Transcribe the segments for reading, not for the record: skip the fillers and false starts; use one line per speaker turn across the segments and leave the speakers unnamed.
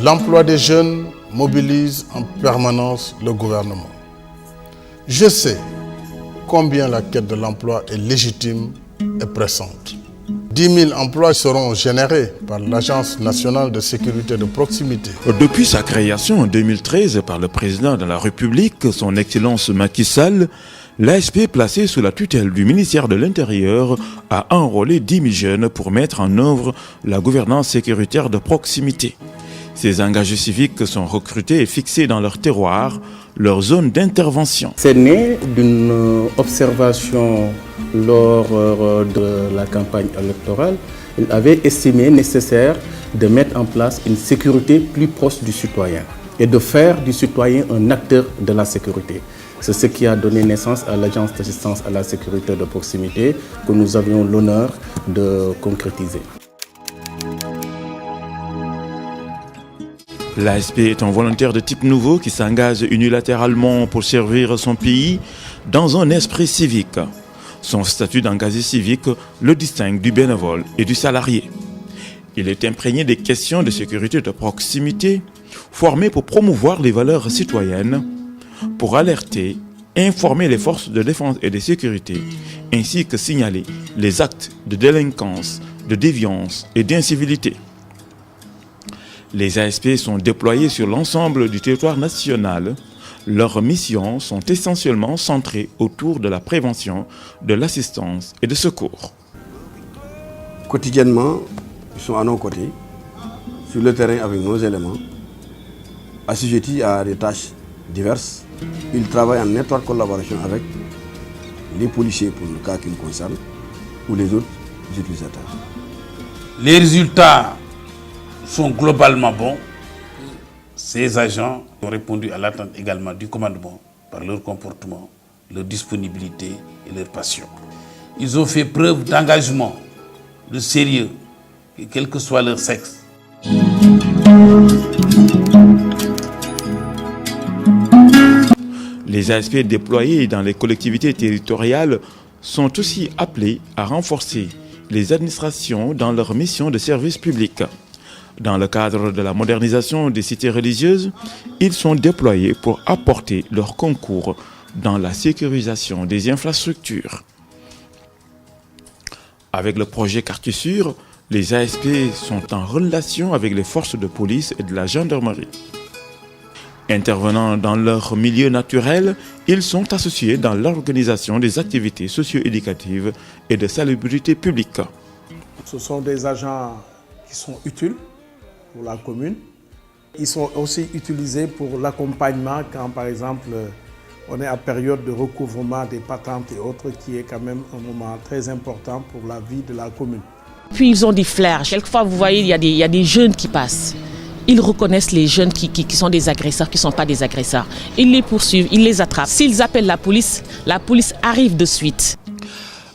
L'emploi des jeunes mobilise en permanence le gouvernement. Je sais combien la quête de l'emploi est légitime et pressante. 10 000 emplois seront générés par l'Agence nationale de sécurité de proximité.
Depuis sa création en 2013 par le président de la République, son Excellence Macky Sall, l'ASP placée sous la tutelle du ministère de l'Intérieur a enrôlé 10 000 jeunes pour mettre en œuvre la gouvernance sécuritaire de proximité. Ces engagés civiques sont recrutés et fixés dans leur terroir, leur zone d'intervention.
C'est né d'une observation lors de la campagne électorale. Il avait estimé nécessaire de mettre en place une sécurité plus proche du citoyen et de faire du citoyen un acteur de la sécurité. C'est ce qui a donné naissance à l'Agence d'assistance à la sécurité de proximité que nous avions l'honneur de concrétiser.
L'ASP est un volontaire de type nouveau qui s'engage unilatéralement pour servir son pays dans un esprit civique. Son statut d'engagé civique le distingue du bénévole et du salarié. Il est imprégné des questions de sécurité de proximité, formé pour promouvoir les valeurs citoyennes, pour alerter, informer les forces de défense et de sécurité, ainsi que signaler les actes de délinquance, de déviance et d'incivilité. Les ASP sont déployés sur l'ensemble du territoire national. Leurs missions sont essentiellement centrées autour de la prévention, de l'assistance et de secours.
Quotidiennement, ils sont à nos côtés, sur le terrain avec nos éléments, assujettis à des tâches diverses. Ils travaillent en étroite collaboration avec les policiers pour le cas qui nous concerne ou les autres utilisateurs.
Les résultats sont globalement bons. Ces agents ont répondu à l'attente également du commandement par leur comportement, leur disponibilité et leur passion. Ils ont fait preuve d'engagement, de sérieux, quel que soit leur sexe.
Les ASP déployés dans les collectivités territoriales sont aussi appelés à renforcer les administrations dans leur mission de service public. Dans le cadre de la modernisation des cités religieuses, ils sont déployés pour apporter leur concours dans la sécurisation des infrastructures. Avec le projet Quartier Sûr, les ASP sont en relation avec les forces de police et de la gendarmerie. Intervenant dans leur milieu naturel, ils sont associés dans l'organisation des activités socio-éducatives et de salubrité publique.
Ce sont des agents qui sont utiles pour la commune. Ils sont aussi utilisés pour l'accompagnement quand, par exemple, on est à période de recouvrement des patentes et autres, qui est quand même un moment très important pour la vie de la commune.
Puis ils ont des flairs. Quelquefois, vous voyez, il y a des jeunes qui passent. Ils reconnaissent les jeunes qui sont des agresseurs, qui ne sont pas des agresseurs. Ils les poursuivent, ils les attrapent. S'ils appellent la police arrive de suite.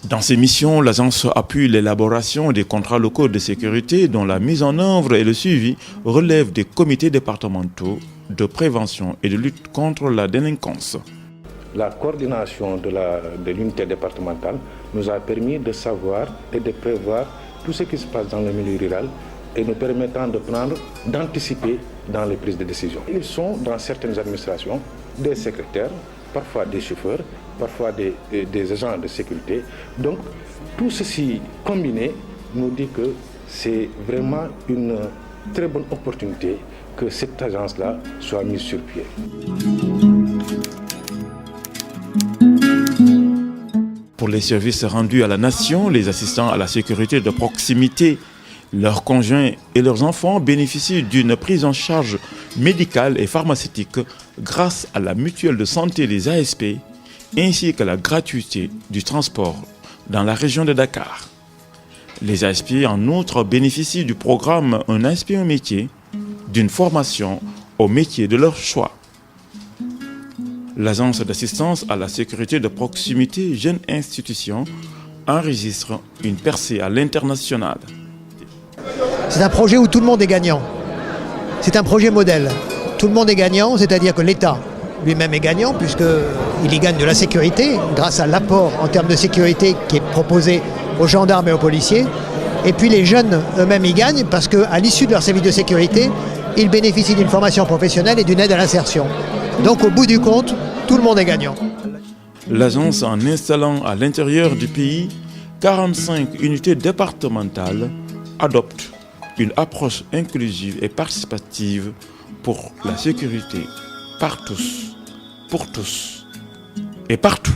Dans ces missions, l'agence appuie l'élaboration des contrats locaux de sécurité dont la mise en œuvre et le suivi relèvent des comités départementaux de prévention et de lutte contre la délinquance.
La coordination de l'unité départementale nous a permis de savoir et de prévoir tout ce qui se passe dans le milieu rural et nous permettant d'anticiper dans les prises de décision. Ils sont dans certaines administrations des secrétaires, parfois des chauffeurs, parfois des agents de sécurité. Donc tout ceci combiné nous dit que c'est vraiment une très bonne opportunité que cette agence-là soit mise sur pied.
Pour les services rendus à la nation, les assistants à la sécurité de proximité, leurs conjoints et leurs enfants bénéficient d'une prise en charge médicale et pharmaceutique grâce à la mutuelle de santé des ASP ainsi que la gratuité du transport dans la région de Dakar. Les ASP en outre bénéficient du programme Un ASP un métier, d'une formation au métier de leur choix. L'Agence d'assistance à la sécurité de proximité, jeune institution, enregistre une percée à l'international.
C'est un projet où tout le monde est gagnant. C'est un projet modèle. Tout le monde est gagnant, c'est-à-dire que l'État lui-même est gagnant puisqu'il y gagne de la sécurité grâce à l'apport en termes de sécurité qui est proposé aux gendarmes et aux policiers. Et puis les jeunes eux-mêmes y gagnent parce qu'à l'issue de leur service de sécurité, ils bénéficient d'une formation professionnelle et d'une aide à l'insertion. Donc au bout du compte, tout le monde est gagnant.
L'agence, en installant à l'intérieur du pays 45 unités départementales, adopte une approche inclusive et participative pour la sécurité par tous, pour tous et partout.